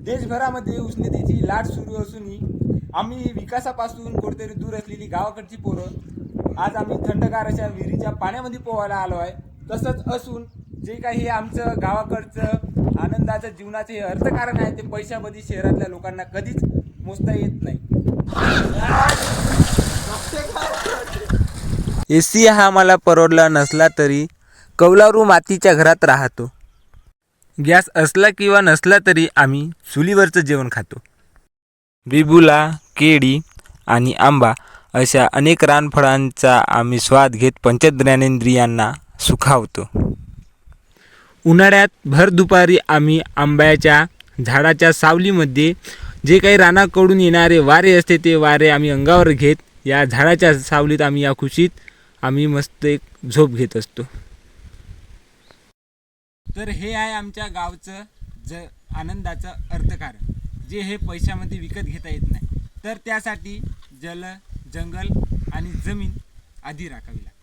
देशभरामध्ये उष्णतेची लाट सुरू असूनही आम्ही विकासापासून कुठेतरी दूर असलेली गावाकडची पोरं आज आम्ही थंडगार अशा विहिरीच्या पाण्यामध्ये पोहायला आलो आहे. तसंच असून जे काही आमचं गावाकडचं आनंदाचं जीवनाचे हे अर्थकारण आहे ते पैशामध्ये शहरातल्या लोकांना कधीच मोजता येत नाही. एसी हा मला परवडला नसला तरी कौलारू मातीच्या घरात राहतो. गॅस असला किंवा नसला तरी आम्ही चुलीवरचं जेवण खातो. बिबुला, केळी आणि आंबा अशा अनेक रानफळांचा आम्ही स्वाद घेत पंचज्ञानेंद्रियांना सुखावतो. उन्हाळ्यात भर दुपारी आम्ही आंब्याच्या झाडाच्या सावलीमध्ये जे काही रानाकडून येणारे वारे असते ते वारे आम्ही अंगावर घेत या झाडाच्या सावलीत आम्ही या खुशीत आम्ही मस्त एक झोप घेत असतो. तर हे आहे आमच्या गावचं आनंदाचं अर्थकारण, जे हे पैशामध्ये विकत घेता येत नाही. तर त्यासाठी जंगल आणि जमीन आधी राखावी लागते.